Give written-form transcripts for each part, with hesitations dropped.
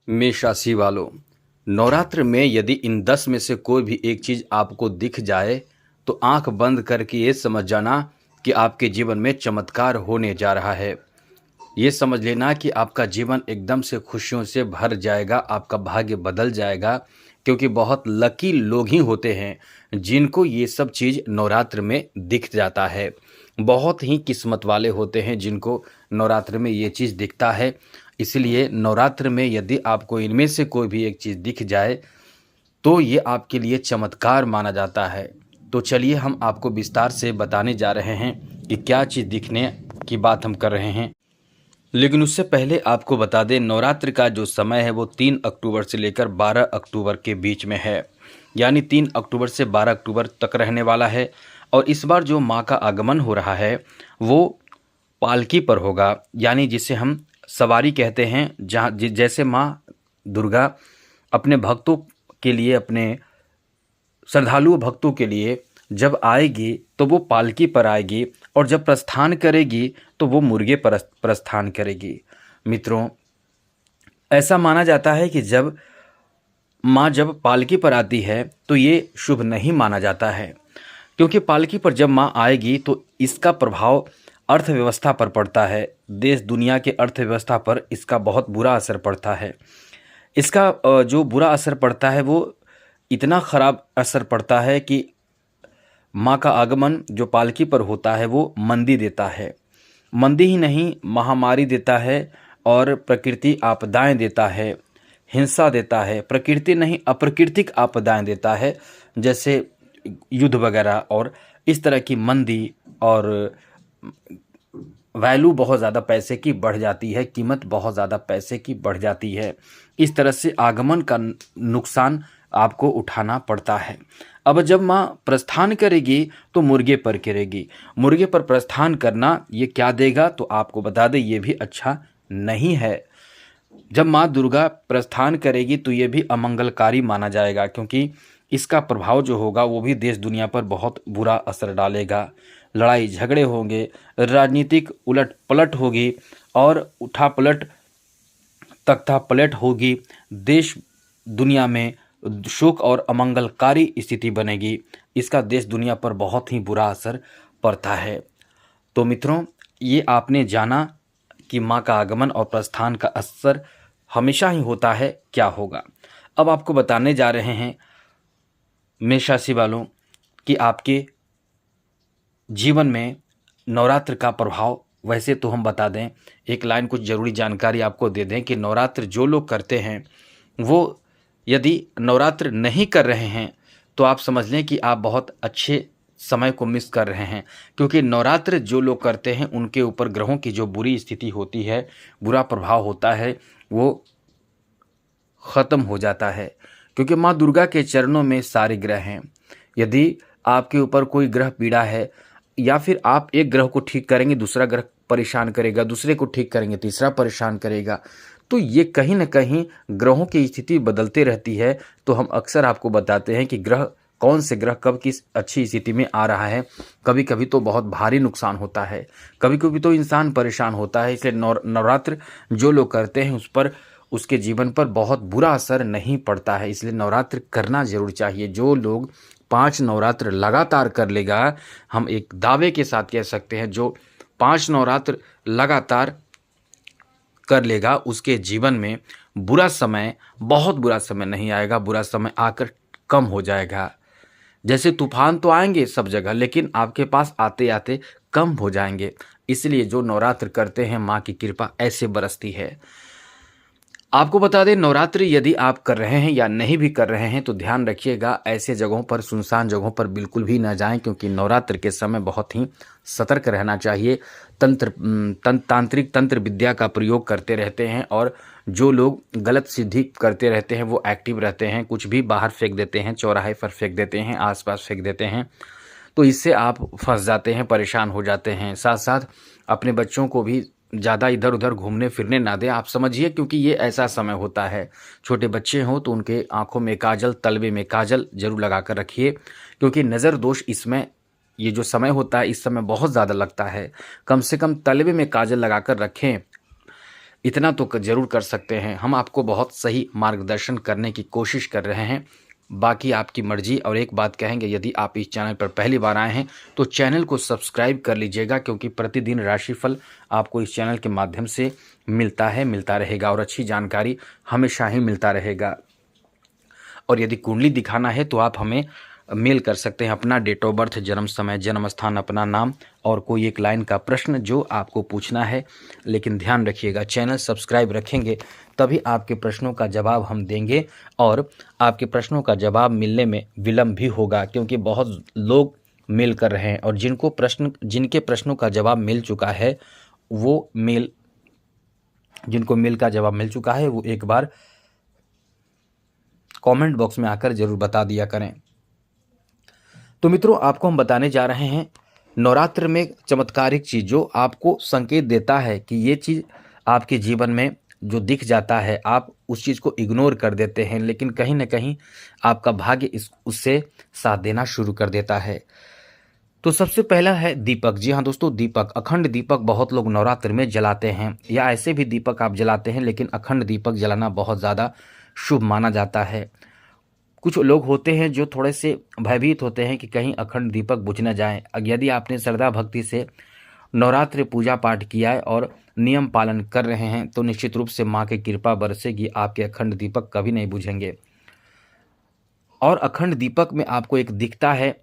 मेष राशि वालों, नवरात्र में यदि इन 10 में से कोई भी एक चीज आपको दिख जाए तो आंख बंद करके ये समझ जाना कि आपके जीवन में चमत्कार होने जा रहा है। ये समझ लेना कि आपका जीवन एकदम से खुशियों से भर जाएगा, आपका भाग्य बदल जाएगा, क्योंकि बहुत लकी लोग ही होते हैं जिनको ये सब चीज़ नवरात्र में दिख जाता है। बहुत ही किस्मत वाले होते हैं जिनको नवरात्र में ये चीज़ दिखता है। इसलिए नवरात्र में यदि आपको इनमें से कोई भी एक चीज़ दिख जाए तो ये आपके लिए चमत्कार माना जाता है। तो चलिए हम आपको विस्तार से बताने जा रहे हैं कि क्या चीज़ दिखने की बात हम कर रहे हैं। लेकिन उससे पहले आपको बता दें, नवरात्र का जो समय है वो 3 अक्टूबर से लेकर 12 अक्टूबर के बीच में है। यानी 3 अक्टूबर से 12 अक्टूबर तक रहने वाला है। और इस बार जो माँ का आगमन हो रहा है वो पालकी पर होगा, यानी जिसे हम सवारी कहते हैं। जहाँ जैसे माँ दुर्गा अपने भक्तों के लिए, अपने श्रद्धालु भक्तों के लिए जब आएगी तो वो पालकी पर आएगी, और जब प्रस्थान करेगी तो वो मुर्गे पर प्रस्थान करेगी। मित्रों, ऐसा माना जाता है कि जब माँ जब पालकी पर आती है तो ये शुभ नहीं माना जाता है, क्योंकि पालकी पर जब माँ आएगी तो इसका प्रभाव अर्थव्यवस्था पर पड़ता है। देश दुनिया के अर्थव्यवस्था पर इसका बहुत बुरा असर पड़ता है। इसका जो बुरा असर पड़ता है वो इतना ख़राब असर पड़ता है कि माँ का आगमन जो पालकी पर होता है वो मंदी देता है। मंदी ही नहीं, महामारी देता है, और प्रकृति आपदाएं देता है, हिंसा देता है। प्रकृति नहीं, अप्राकृतिक आपदाएं देता है, जैसे युद्ध वगैरह, और इस तरह की मंदी, और वैल्यू बहुत ज़्यादा पैसे की बढ़ जाती है, कीमत बहुत ज़्यादा पैसे की बढ़ जाती है। इस तरह से आगमन का नुकसान आपको उठाना पड़ता है। अब जब माँ प्रस्थान करेगी तो मुर्गे पर करेगी। मुर्गे पर प्रस्थान करना ये क्या देगा तो आपको बता दें, ये भी अच्छा नहीं है। जब माँ दुर्गा प्रस्थान करेगी तो ये भी अमंगलकारी माना जाएगा, क्योंकि इसका प्रभाव जो होगा वो भी देश दुनिया पर बहुत बुरा असर डालेगा। लड़ाई झगड़े होंगे, राजनीतिक उलट पलट होगी, और उठा पलट तख्ता पलट होगी। देश दुनिया में शोक और अमंगलकारी स्थिति बनेगी। इसका देश दुनिया पर बहुत ही बुरा असर पड़ता है। तो मित्रों, ये आपने जाना कि माँ का आगमन और प्रस्थान का असर हमेशा ही होता है, क्या होगा। अब आपको बताने जा रहे हैं मेष राशि वालों कि आपके जीवन में नवरात्र का प्रभाव। वैसे तो हम बता दें, एक लाइन कुछ ज़रूरी जानकारी आपको दे दें कि नवरात्र जो लोग करते हैं वो, यदि नवरात्र नहीं कर रहे हैं तो आप समझ लें कि आप बहुत अच्छे समय को मिस कर रहे हैं, क्योंकि नवरात्र जो लोग करते हैं उनके ऊपर ग्रहों की जो बुरी स्थिति होती है, बुरा प्रभाव होता है, वो ख़त्म हो जाता है। क्योंकि माँ दुर्गा के चरणों में सारे ग्रह हैं। यदि आपके ऊपर कोई ग्रह पीड़ा है, या फिर आप एक ग्रह को ठीक करेंगे दूसरा ग्रह परेशान करेगा, दूसरे को ठीक करेंगे तीसरा परेशान करेगा, तो ये कहीं ना कहीं ग्रहों की स्थिति बदलते रहती है। तो हम अक्सर आपको बताते हैं कि ग्रह, कौन से ग्रह कब किस अच्छी स्थिति में आ रहा है। कभी कभी तो बहुत भारी नुकसान होता है, कभी कभी तो इंसान परेशान होता है। इसलिए नवरात्र जो लोग करते हैं उस पर, उसके जीवन पर बहुत बुरा असर नहीं पड़ता है। इसलिए नवरात्र करना जरूर चाहिए। जो लोग 5 नवरात्र लगातार कर लेगा, हम एक दावे के साथ कह सकते हैं, जो 5 नवरात्र लगातार कर लेगा उसके जीवन में बुरा समय, बहुत बुरा समय नहीं आएगा। बुरा समय आकर कम हो जाएगा। जैसे तूफान तो आएंगे सब जगह, लेकिन आपके पास आते आते कम हो जाएंगे। इसलिए जो नवरात्र करते हैं, माँ की कृपा ऐसे बरसती है। आपको बता दें, नवरात्रि यदि आप कर रहे हैं या नहीं भी कर रहे हैं तो ध्यान रखिएगा, ऐसे जगहों पर, सुनसान जगहों पर बिल्कुल भी ना जाएं, क्योंकि नवरात्र के समय बहुत ही सतर्क रहना चाहिए। तांत्रिक तंत्र विद्या का प्रयोग करते रहते हैं, और जो लोग गलत सिद्धि करते रहते हैं वो एक्टिव रहते हैं। कुछ भी बाहर फेंक देते हैं, चौराहे पर फेंक देते हैं, आसपास फेंक देते हैं, तो इससे आप फंस जाते हैं, परेशान हो जाते हैं। साथ साथ अपने बच्चों को भी ज़्यादा इधर उधर घूमने फिरने ना दें, आप समझिए, क्योंकि ये ऐसा समय होता है। छोटे बच्चे हों तो उनके आंखों में काजल, तलवे में काजल जरूर लगा कर रखिए, क्योंकि नज़र दोष इसमें, ये जो समय होता है इस समय बहुत ज़्यादा लगता है। कम से कम तलवे में काजल लगा कर रखें। इतना तो ज़रूर कर सकते हैं। हम आपको बहुत सही मार्गदर्शन करने की कोशिश कर रहे हैं, बाकी आपकी मर्ज़ी। और एक बात कहेंगे, यदि आप इस चैनल पर पहली बार आए हैं तो चैनल को सब्सक्राइब कर लीजिएगा, क्योंकि प्रतिदिन राशिफल आपको इस चैनल के माध्यम से मिलता रहेगा और अच्छी जानकारी हमेशा ही मिलता रहेगा। और यदि कुंडली दिखाना है तो आप हमें मेल कर सकते हैं अपना डेट ऑफ बर्थ, जन्म समय, जन्म स्थान, अपना नाम और कोई एक लाइन का प्रश्न जो आपको पूछना है। लेकिन ध्यान रखिएगा, चैनल सब्सक्राइब रखेंगे तभी आपके प्रश्नों का जवाब हम देंगे, और आपके प्रश्नों का जवाब मिलने में विलम्ब भी होगा, क्योंकि बहुत लोग मेल कर रहे हैं और जिनके प्रश्नों का जवाब मिल चुका है जिनको मेल का जवाब मिल चुका है वो एक बार कमेंट बॉक्स में आकर जरूर बता दिया करें। तो मित्रों, आपको हम बताने जा रहे हैं नवरात्र में चमत्कारिक चीज़ जो आपको संकेत देता है कि ये चीज़ आपके जीवन में जो दिख जाता है, आप उस चीज़ को इग्नोर कर देते हैं, लेकिन कहीं ना कहीं आपका भाग्य उससे साथ देना शुरू कर देता है। तो सबसे पहला है दीपक। जी हाँ दोस्तों, दीपक, अखंड दीपक बहुत लोग नवरात्र में जलाते हैं, या ऐसे भी दीपक आप जलाते हैं, लेकिन अखंड दीपक जलाना बहुत ज़्यादा शुभ माना जाता है। कुछ लोग होते हैं जो थोड़े से भयभीत होते हैं कि कहीं अखंड दीपक बुझ न जाए। यदि आपने श्रद्धा भक्ति से नवरात्रि पूजा पाठ किया है और नियम पालन कर रहे हैं तो निश्चित रूप से माँ की कृपा बरसेगी, आपके अखंड दीपक कभी नहीं बुझेंगे। और अखंड दीपक में आपको एक दिखता है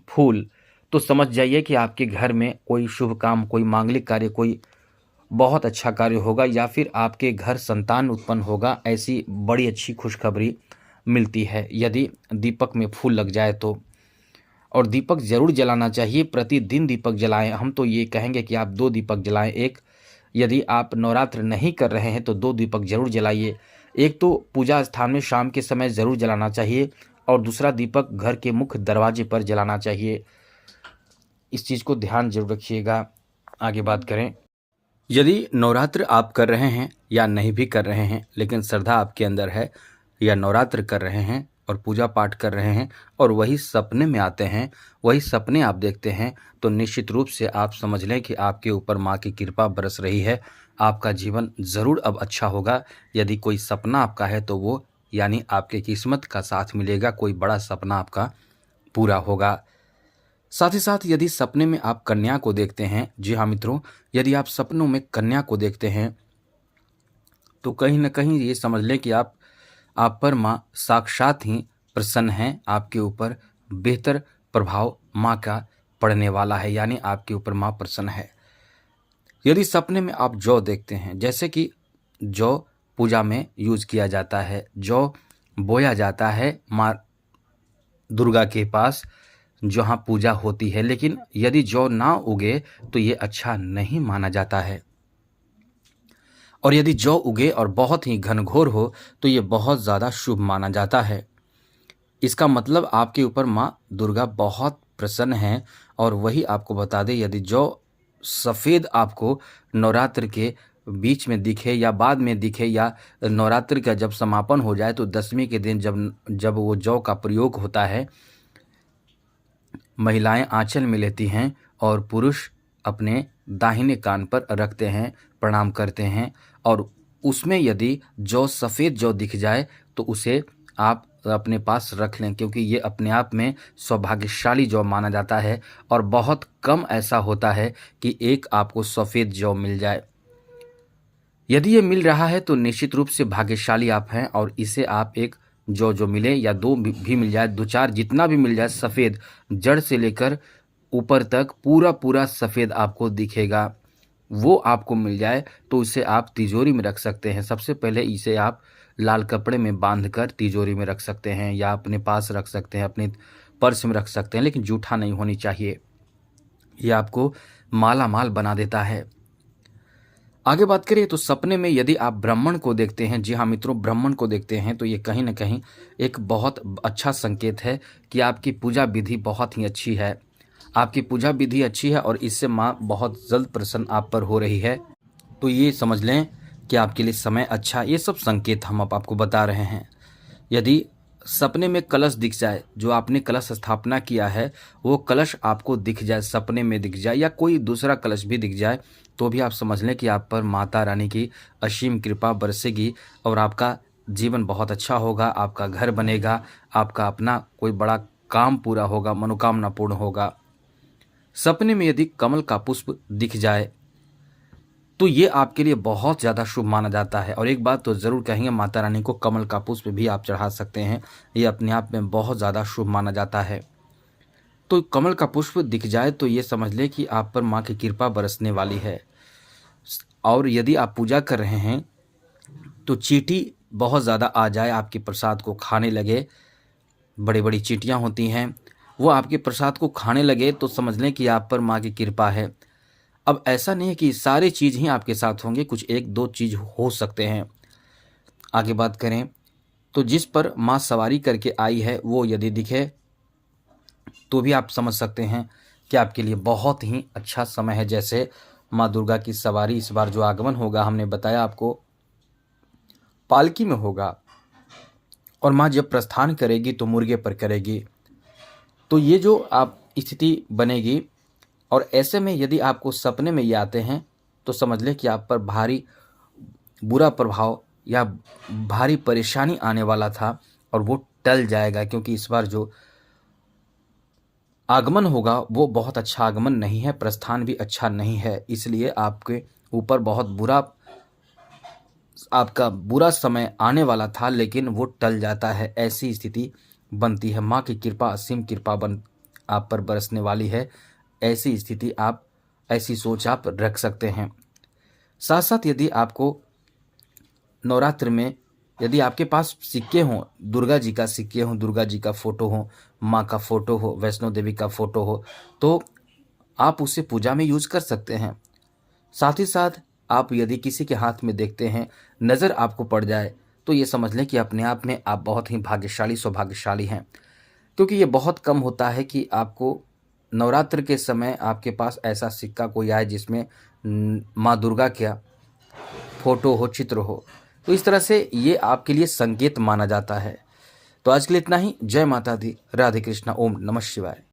फूल, तो समझ जाइए कि आपके घर में कोई शुभ काम, कोई मांगलिक कार्य, कोई बहुत अच्छा कार्य होगा, या फिर आपके घर संतान उत्पन्न होगा। ऐसी बड़ी अच्छी खुशखबरी मिलती है यदि दीपक में फूल लग जाए तो। और दीपक जरूर जलाना चाहिए, प्रतिदिन दीपक जलाएं। हम तो ये कहेंगे कि आप 2 दीपक जलाएं। एक, यदि आप नवरात्र नहीं कर रहे हैं तो 2 दीपक जरूर जलाइए। एक तो पूजा स्थान में शाम के समय ज़रूर जलाना चाहिए, और दूसरा दीपक घर के मुख्य दरवाजे पर जलाना चाहिए। इस चीज़ को ध्यान जरूर रखिएगा। आगे बात करें, यदि नवरात्र आप कर रहे हैं या नहीं भी कर रहे हैं, लेकिन श्रद्धा आपके अंदर है, या नवरात्र कर रहे हैं और पूजा पाठ कर रहे हैं और वही सपने में आते हैं, वही सपने आप देखते हैं, तो निश्चित रूप से आप समझ लें कि आपके ऊपर माँ की कृपा बरस रही है। आपका जीवन ज़रूर अब अच्छा होगा। यदि कोई सपना आपका है तो वो यानी आपके किस्मत का साथ मिलेगा, कोई बड़ा सपना आपका पूरा होगा। साथ ही साथ यदि सपने में आप कन्या को देखते हैं, जी हाँ मित्रों, यदि आप सपनों में कन्या को देखते हैं तो कहीं ना कहीं ये समझ लें कि आप पर माँ साक्षात ही प्रसन्न हैं। आपके ऊपर बेहतर प्रभाव माँ का पड़ने वाला है, यानी आपके ऊपर माँ प्रसन्न है। यदि सपने में आप जौ देखते हैं, जैसे कि जौ पूजा में यूज किया जाता है, जौ बोया जाता है माँ दुर्गा के पास जहाँ पूजा होती है, लेकिन यदि जौ ना उगे तो ये अच्छा नहीं माना जाता है। और यदि जौ उगे और बहुत ही घनघोर हो तो ये बहुत ज़्यादा शुभ माना जाता है। इसका मतलब आपके ऊपर माँ दुर्गा बहुत प्रसन्न हैं। और वही आपको बता दें, यदि जौ सफ़ेद आपको नवरात्र के बीच में दिखे या बाद में दिखे, या नवरात्र का जब समापन हो जाए तो 10वीं के दिन जब वो जौ का प्रयोग होता है, महिलाएं आंचल में लेती हैं और पुरुष अपने दाहिने कान पर रखते हैं, प्रणाम करते हैं, और उसमें यदि जौ सफ़ेद जौ दिख जाए तो उसे आप अपने पास रख लें, क्योंकि ये अपने आप में सौभाग्यशाली जौ माना जाता है। और बहुत कम ऐसा होता है कि एक आपको सफ़ेद जौ मिल जाए। यदि ये मिल रहा है तो निश्चित रूप से भाग्यशाली आप हैं, और इसे आप एक जो मिले, या 2 भी मिल जाए, 2-4 जितना भी मिल जाए, सफ़ेद जड़ से लेकर ऊपर तक पूरा सफ़ेद आपको दिखेगा, वो आपको मिल जाए तो इसे आप तिजोरी में रख सकते हैं। सबसे पहले इसे आप लाल कपड़े में बांधकर तिजोरी में रख सकते हैं, या अपने पास रख सकते हैं, अपने पर्स में रख सकते हैं, लेकिन जूठा नहीं होनी चाहिए। ये आपको माला माल बना देता है। आगे बात करें तो सपने में यदि आप ब्राह्मण को देखते हैं, जी हाँ मित्रों, ब्राह्मण को देखते हैं, तो ये कहीं ना कहीं एक बहुत अच्छा संकेत है कि आपकी पूजा विधि बहुत ही अच्छी है। आपकी पूजा विधि अच्छी है और इससे माँ बहुत जल्द प्रसन्न आप पर हो रही है। तो ये समझ लें कि आपके लिए समय अच्छा, ये सब संकेत हम अब आपको बता रहे हैं। यदि सपने में कलश दिख जाए, जो आपने कलश स्थापना किया है वो कलश आपको दिख जाए, सपने में दिख जाए, या कोई दूसरा कलश भी दिख जाए, तो भी आप समझ लें कि आप पर माता रानी की असीम कृपा बरसेगी और आपका जीवन बहुत अच्छा होगा, आपका घर बनेगा, आपका अपना कोई बड़ा काम पूरा होगा, मनोकामना पूर्ण होगा। सपने में यदि कमल का पुष्प दिख जाए तो ये आपके लिए बहुत ज़्यादा शुभ माना जाता है। और एक बात तो ज़रूर कहेंगे, माता रानी को कमल का पुष्प भी आप चढ़ा सकते हैं, ये अपने आप में बहुत ज़्यादा शुभ माना जाता है। तो कमल का पुष्प दिख जाए तो ये समझ लें कि आप पर माँ की कृपा बरसने वाली है। और यदि आप पूजा कर रहे हैं तो चींटी बहुत ज़्यादा आ जाए, आपके प्रसाद को खाने लगे, बड़ी बड़ी चींटियाँ होती हैं, वो आपके प्रसाद को खाने लगे, तो समझ लें कि आप पर माँ की कृपा है। अब ऐसा नहीं है कि सारे चीज़ ही आपके साथ होंगे, कुछ एक दो चीज़ हो सकते हैं। आगे बात करें तो जिस पर माँ सवारी करके आई है वो यदि दिखे तो भी आप समझ सकते हैं कि आपके लिए बहुत ही अच्छा समय है। जैसे माँ दुर्गा की सवारी इस बार जो आगमन होगा, हमने बताया आपको, पालकी में होगा, और माँ जब प्रस्थान करेगी तो मुर्गे पर करेगी। तो ये जो आप स्थिति बनेगी, और ऐसे में यदि आपको सपने में ये आते हैं तो समझ लें कि आप पर भारी बुरा प्रभाव या भारी परेशानी आने वाला था और वो टल जाएगा, क्योंकि इस बार जो आगमन होगा वो बहुत अच्छा आगमन नहीं है, प्रस्थान भी अच्छा नहीं है, इसलिए आपके ऊपर बहुत आपका बुरा समय आने वाला था, लेकिन वो टल जाता है, ऐसी स्थिति बनती है। माँ की कृपा, असीम कृपा आप पर बरसने वाली है, ऐसी स्थिति आप, ऐसी सोच आप रख सकते हैं। साथ साथ यदि आपको नवरात्र में यदि आपके पास सिक्के हों, दुर्गा जी का सिक्के हों, दुर्गा जी का फोटो हो, माँ का फोटो हो, वैष्णो देवी का फोटो हो, तो आप उसे पूजा में यूज कर सकते हैं। साथ ही साथ आप यदि किसी के हाथ में देखते हैं, नज़र आपको पड़ जाए, तो ये समझ लें कि अपने आप में आप बहुत ही भाग्यशाली, सौभाग्यशाली हैं, क्योंकि ये बहुत कम होता है कि आपको नवरात्र के समय आपके पास ऐसा सिक्का कोई आए जिसमें माँ दुर्गा का फोटो हो, चित्र हो। तो इस तरह से ये आपके लिए संकेत माना जाता है। तो आज के लिए इतना ही। जय माता दी, राधे कृष्णा, ओम नमः शिवाय।